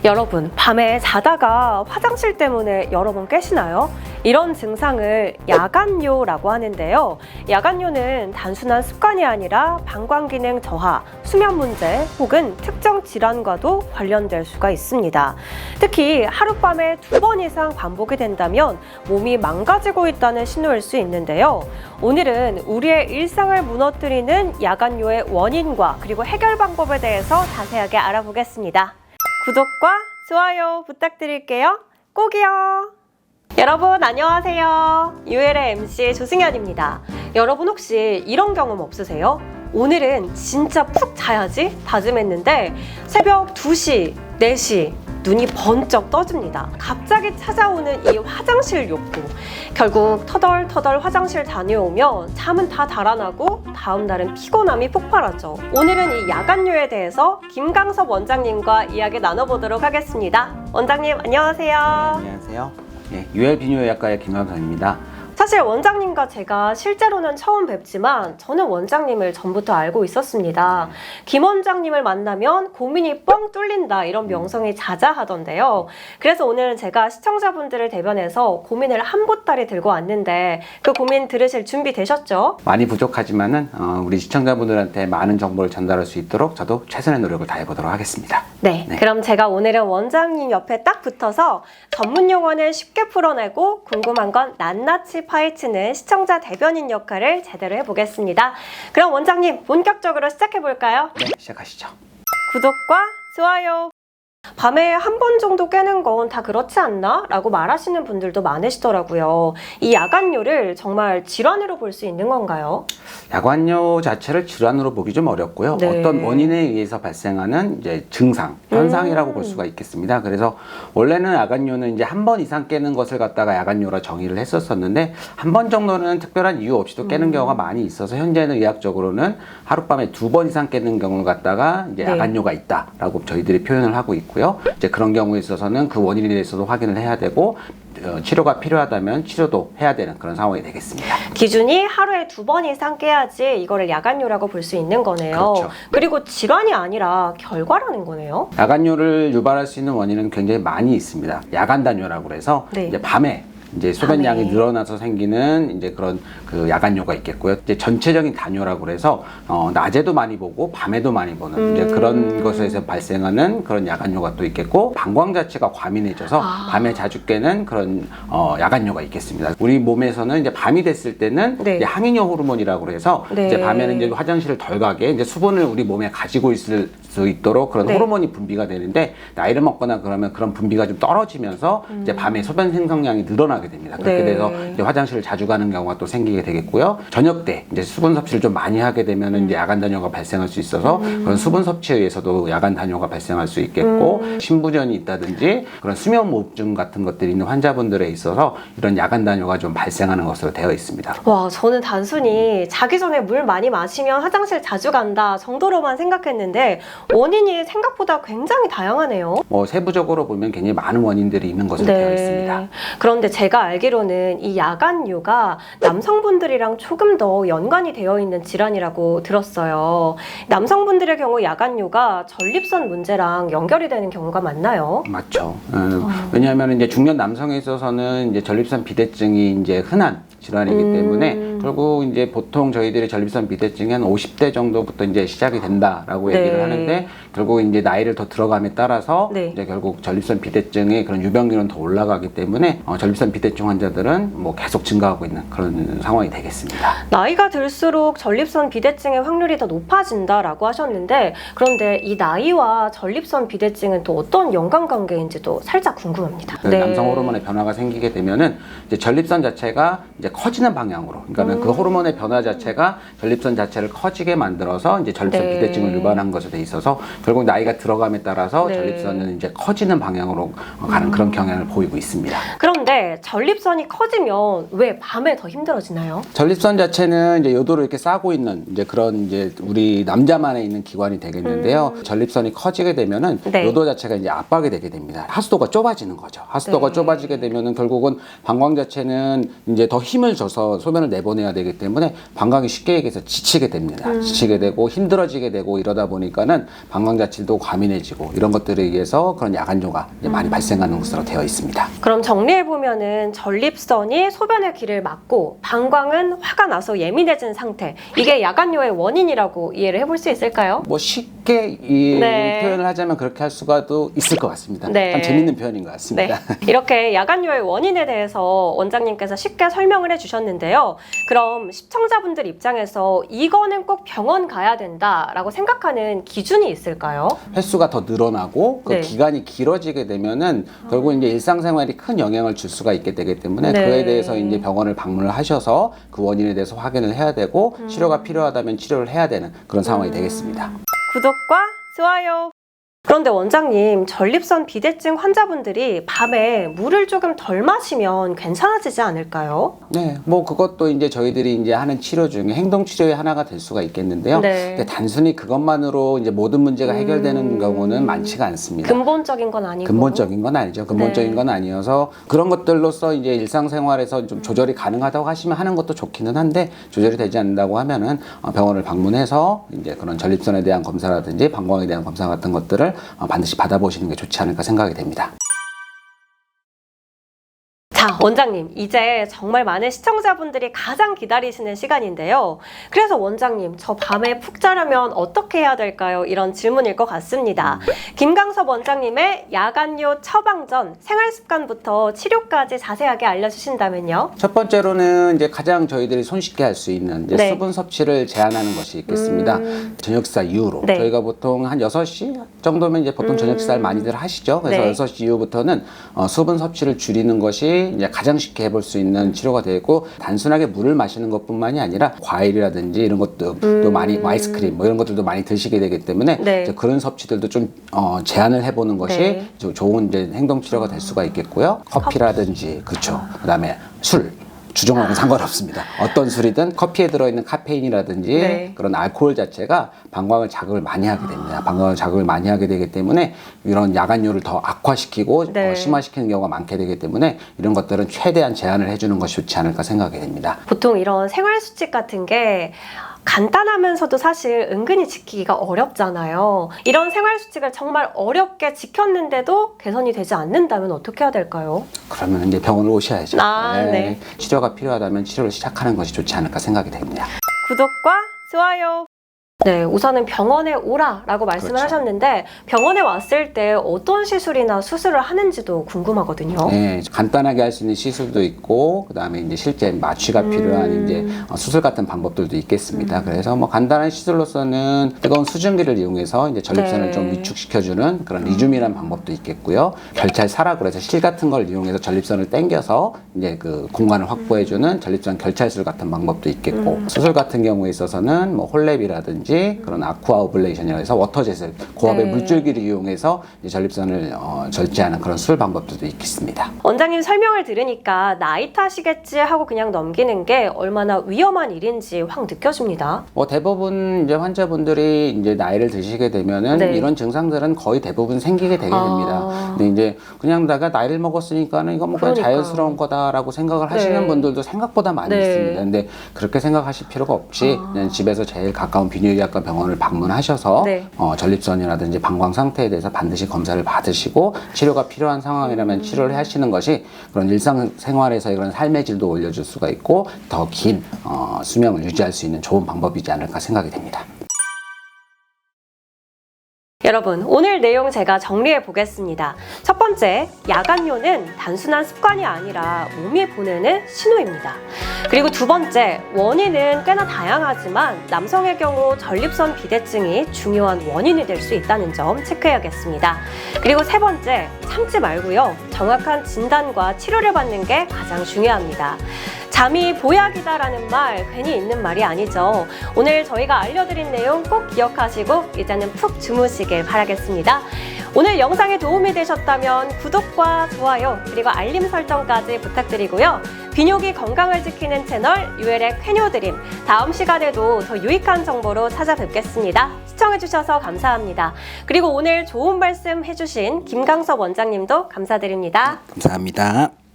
여러분, 밤에 자다가 화장실 때문에 여러 번 깨시나요? 이런 증상을 야간요라고 하는데요. 야간요는 단순한 습관이 아니라 방광기능 저하, 수면 문제 혹은 특정 질환과도 관련될 수가 있습니다. 특히 하룻밤에 2번 이상 반복이 된다면 몸이 망가지고 있다는 신호일 수 있는데요. 오늘은 우리의 일상을 무너뜨리는 야간요의 원인과 그리고 해결 방법에 대해서 자세하게 알아보겠습니다. 구독과 좋아요 부탁드릴게요. 꼭이요. 여러분 안녕하세요. UL의 MC 조승연입니다. 여러분 혹시 이런 경험 없으세요? 오늘은 진짜 푹 자야지 다짐했는데 새벽 2시, 4시 눈이 번쩍 떠집니다. 갑자기 찾아오는 이 화장실 욕구. 결국 터덜터덜 화장실 다녀오면 잠은 다 달아나고 다음 날은 피곤함이 폭발하죠. 오늘은 이 야간요에 대해서 김강섭 원장님과 이야기 나눠보도록 하겠습니다. 원장님 안녕하세요. 네, 안녕하세요. 네, UL 비뇨의학과의 김강섭입니다. 사실 원장님과 제가 실제로는 처음 뵙지만 저는 원장님을 전부터 알고 있었습니다. 김 원장님을 만나면 고민이 뻥 뚫린다 이런 명성이 자자하던데요. 그래서 오늘은 제가 시청자분들을 대변해서 고민을 한 보따리 들고 왔는데 그 고민 들으실 준비 되셨죠? 많이 부족하지만은 우리 시청자분들한테 많은 정보를 전달할 수 있도록 저도 최선의 노력을 다해보도록 하겠습니다. 네, 그럼 제가 오늘은 원장님 옆에 딱 붙어서 전문 용어는 쉽게 풀어내고 궁금한 건 낱낱이 파헤치는 시청자 대변인 역할을 제대로 해보겠습니다. 그럼 원장님 본격적으로 시작해볼까요? 네, 시작하시죠. 구독과 좋아요. 밤에 한 번 정도 깨는 건 다 그렇지 않나? 라고 말하시는 분들도 많으시더라고요. 이 야간요를 정말 질환으로 볼 수 있는 건가요? 야간요 자체를 질환으로 보기 좀 어렵고요. 네. 어떤 원인에 의해서 발생하는 이제 증상, 현상이라고 볼 수가 있겠습니다. 그래서 원래는 야간요는 이제 한 번 이상 깨는 것을 갖다가 야간요라 정의를 했었었는데 한 번 정도는 특별한 이유 없이도 깨는 경우가 많이 있어서 현재는 의학적으로는 하룻밤에 2번 이상 깨는 경우를 갖다가 이제 야간요가 있다라고 저희들이 표현을 하고 있고요. 이제 그런 경우에 있어서는 그 원인에 대해서도 확인을 해야 되고 치료가 필요하다면 치료도 해야 되는 그런 상황이 되겠습니다. 기준이 하루에 2번 이상 깨야지 이거를 야간요라고 볼 수 있는 거네요. 그렇죠. 그리고 질환이 아니라 결과라는 거네요. 야간요를 유발할 수 있는 원인은 굉장히 많이 있습니다. 야간단요라고 해서 이제 밤에 이제 소변량이 늘어나서 생기는 이제 그런 그 야간요가 있겠고요. 이제 전체적인 단요라고 해서 낮에도 많이 보고 밤에도 많이 보는 이제 그런 것에서 발생하는 그런 야간요가 또 있겠고 방광 자체가 과민해져서 밤에 자주 깨는 그런 야간요가 있겠습니다. 우리 몸에서는 이제 밤이 됐을 때는 이제 항이뇨 호르몬이라고 해서 이제 밤에는 이제 화장실을 덜 가게 이제 수분을 우리 몸에 가지고 있을 수 있도록 그런 호르몬이 분비가 되는데 나이를 먹거나 그러면 그런 분비가 좀 떨어지면서 이제 밤에 소변 생성량이 늘어나게 됩니다. 그렇게 돼서 이제 화장실을 자주 가는 경우가 또 생기게 되겠고요. 저녁 때 이제 수분 섭취를 좀 많이 하게 되면은 이제 야간 단요가 발생할 수 있어서 그런 수분 섭취에 의해서도 야간 단요가 발생할 수 있겠고 신부전이 있다든지 그런 수면 무호흡증 같은 것들이 있는 환자분들에 있어서 이런 야간 단요가 좀 발생하는 것으로 되어 있습니다. 와, 저는 단순히 자기 전에 물 많이 마시면 화장실 자주 간다 정도로만 생각했는데 원인이 생각보다 굉장히 다양하네요. 세부적으로 보면 굉장히 많은 원인들이 있는 것으로 되어 있습니다. 그런데 제가 알기로는 이 야간요가 남성분들이랑 조금 더 연관이 되어 있는 질환이라고 들었어요. 남성분들의 경우 야간요가 전립선 문제랑 연결이 되는 경우가 많나요? 맞죠. 왜냐하면 이제 중년 남성에 있어서는 이제 전립선 비대증이 이제 흔한 질환이기 때문에 결국 이제 보통 저희들이 전립선 비대증이 한 50대 정도부터 이제 시작이 된다라고 얘기를 하는데 결국 이제 나이를 더 들어감에 따라서 이제 결국 전립선 비대증의 그런 유병률은 더 올라가기 때문에 전립선 비대증 환자들은 뭐 계속 증가하고 있는 그런 상황이 되겠습니다. 나이가 들수록 전립선 비대증의 확률이 더 높아진다라고 하셨는데 그런데 이 나이와 전립선 비대증은 또 어떤 연관관계인지도 살짝 궁금합니다. 남성 호르몬의 변화가 생기게 되면은 이제 전립선 자체가 이제 커지는 방향으로, 그러니까는 그 호르몬의 변화 자체가 전립선 자체를 커지게 만들어서 이제 전립선 비대증을 유발한 것에 돼 있어서 결국 나이가 들어감에 따라서 전립선은 이제 커지는 방향으로 가는 그런 경향을 보이고 있습니다. 그런데 그런데 전립선이 커지면 왜 밤에 더 힘들어지나요? 전립선 자체는 이제 요도를 이렇게 싸고 있는 이제 그런 이제 우리 남자만에 있는 기관이 되겠는데요. 전립선이 커지게 되면은 네. 요도 자체가 이제 압박이 되게 됩니다. 하수도가 좁아지는 거죠. 하수도가 네. 좁아지게 되면은 결국은 방광 자체는 이제 더 힘을 줘서 소변을 내보내야 되기 때문에 방광이 쉽게 얘기해서 지치게 됩니다. 지치게 되고 힘들어지게 되고 이러다 보니까는 방광 자체도 과민해지고 이런 것들에 의해서 그런 야간뇨가 이제 많이 발생하는 것으로 되어 있습니다. 그럼 정리해보면은 전립선이 소변의 길을 막고 방광은 화가 나서 예민해진 상태. 이게 야간뇨의 원인이라고 이해를 해볼 수 있을까요? 뭐 쉽게 이 네. 표현을 하자면 그렇게 할 수가도 있을 것 같습니다. 네. 참 재밌는 표현인 것 같습니다. 네. 이렇게 야간뇨의 원인에 대해서 원장님께서 쉽게 설명을 해주셨는데요. 그럼 시청자분들 입장에서 이거는 꼭 병원 가야 된다라고 생각하는 기준이 있을까요? 횟수가 더 늘어나고 그 네. 기간이 길어지게 되면은 결국 이제 일상생활이 큰 영향을 줄 수가 있게 되기 때문에 네. 그에 대해서 이제 병원을 방문을 하셔서 그 원인에 대해서 확인을 해야 되고 치료가 필요하다면 치료를 해야 되는 그런 상황이 되겠습니다. 구독과 좋아요. 그런데 원장님, 전립선 비대증 환자분들이 밤에 물을 조금 덜 마시면 괜찮아지지 않을까요? 네, 뭐 그것도 이제 저희들이 이제 하는 치료 중에 행동 치료의 하나가 될 수가 있겠는데요. 네. 근데 단순히 그것만으로 이제 모든 문제가 해결되는 경우는 많지가 않습니다. 근본적인 건 아니고. 근본적인 건 아니죠. 근본적인 네. 건 아니어서 그런 것들로서 이제 일상생활에서 좀 조절이 가능하다고 하시면 하는 것도 좋기는 한데 조절이 되지 않는다고 하면은 병원을 방문해서 이제 그런 전립선에 대한 검사라든지 방광에 대한 검사 같은 것들을 반드시 받아보시는 게 좋지 않을까 생각이 됩니다. 자, 원장님, 이제 정말 많은 시청자분들이 가장 기다리시는 시간인데요. 그래서 원장님, 저 밤에 푹 자려면 어떻게 해야 될까요? 이런 질문일 것 같습니다. 김강섭 원장님의 야간뇨 처방 전 생활 습관부터 치료까지 자세하게 알려주신다면요. 첫 번째로는 이제 가장 저희들이 손쉽게 할 수 있는 이제 네. 수분 섭취를 제한하는 것이 있겠습니다. 저녁 식사 이후로 네. 저희가 보통 한 6시 정도면 이제 보통 저녁 식사를 많이들 하시죠. 그래서 네. 6시 이후부터는 수분 섭취를 줄이는 것이 이제 가장 쉽게 해볼 수 있는 치료가 되고 단순하게 물을 마시는 것뿐만이 아니라 과일이라든지 이런 것도 또 많이 아이스크림 뭐 이런 것들도 많이 드시게 되기 때문에 네. 이제 그런 섭취들도 좀 제한을 해보는 것이 네. 좋은 이제 행동 치료가 될 수가 있겠고요. 커피라든지 그렇죠. 그다음에 술. 주종하고는 상관없습니다. 어떤 술이든 커피에 들어있는 카페인이라든지 네. 그런 알코올 자체가 방광을 자극을 많이 하게 됩니다. 방광을 자극을 많이 하게 되기 때문에 이런 야간뇨를 더 악화시키고 네. 심화시키는 경우가 많게 되기 때문에 이런 것들은 최대한 제한을 해주는 것이 좋지 않을까 생각이 됩니다. 보통 이런 생활 수칙 같은 게 간단하면서도 사실 은근히 지키기가 어렵잖아요. 이런 생활 수칙을 정말 어렵게 지켰는데도 개선이 되지 않는다면 어떻게 해야 될까요? 그러면 이제 병원을 오셔야죠. 네. 치료가 필요하다면 치료를 시작하는 것이 좋지 않을까 생각이 됩니다. 구독과 좋아요. 네, 우선은 병원에 오라라고 말씀을 그렇죠. 하셨는데 병원에 왔을 때 어떤 시술이나 수술을 하는지도 궁금하거든요. 네, 간단하게 할 수 있는 시술도 있고 그다음에 이제 실제 마취가 필요한 이제 수술 같은 방법들도 있겠습니다. 그래서 뭐 간단한 시술로서는 뜨거운 수증기를 이용해서 이제 전립선을 네. 좀 위축시켜주는 그런 리줌이라는 방법도 있겠고요. 결찰사라 그래서 실 같은 걸 이용해서 전립선을 당겨서 이제 그 공간을 확보해주는 전립선 결찰술 같은 방법도 있겠고 수술 같은 경우에 있어서는 뭐 홀랩이라든지 그런 아쿠아 오블레이션이라고 해서 워터젯을 고압의 네. 물줄기를 이용해서 이제 전립선을 절제하는 그런 수술 방법들도 있겠습니다. 원장님 설명을 들으니까 나이 탓이겠지 하고 그냥 넘기는 게 얼마나 위험한 일인지 확 느껴집니다. 뭐 대부분 이제 환자분들이 이제 나이를 드시게 되면은 네. 이런 증상들은 거의 대부분 생기게 되게 됩니다. 근데 이제 그냥 내가 나이를 먹었으니까는 이건 뭐 그냥 그러니까요. 자연스러운 거다라고 생각을 하시는 네. 분들도 생각보다 많이 네. 있습니다. 근데 그렇게 생각하실 필요가 없이 그냥 집에서 제일 가까운 비뇨기과과 병원을 방문하셔서 네. 전립선이라든지 방광 상태에 대해서 반드시 검사를 받으시고 치료가 필요한 상황이라면 치료를 하시는 것이 그런 일상생활에서의 그런 삶의 질도 올려줄 수가 있고 더 긴 수명을 유지할 수 있는 좋은 방법이지 않을까 생각이 됩니다. 여러분, 오늘 내용 제가 정리해 보겠습니다. 첫 번째, 야간뇨는 단순한 습관이 아니라 몸이 보내는 신호입니다. 그리고 두 번째, 원인은 꽤나 다양하지만 남성의 경우 전립선 비대증이 중요한 원인이 될 수 있다는 점 체크해야겠습니다. 그리고 세 번째, 참지 말고요. 정확한 진단과 치료를 받는 게 가장 중요합니다. 잠이 보약이다라는 말 괜히 있는 말이 아니죠. 오늘 저희가 알려드린 내용 꼭 기억하시고 이제는 푹 주무시길 바라겠습니다. 오늘 영상이 도움이 되셨다면 구독과 좋아요 그리고 알림 설정까지 부탁드리고요. 비뇨기 건강을 지키는 채널 유엘의 쾌뇨드림 다음 시간에도 더 유익한 정보로 찾아뵙겠습니다. 시청해주셔서 감사합니다. 그리고 오늘 좋은 말씀 해주신 김강석 원장님도 감사드립니다. 감사합니다.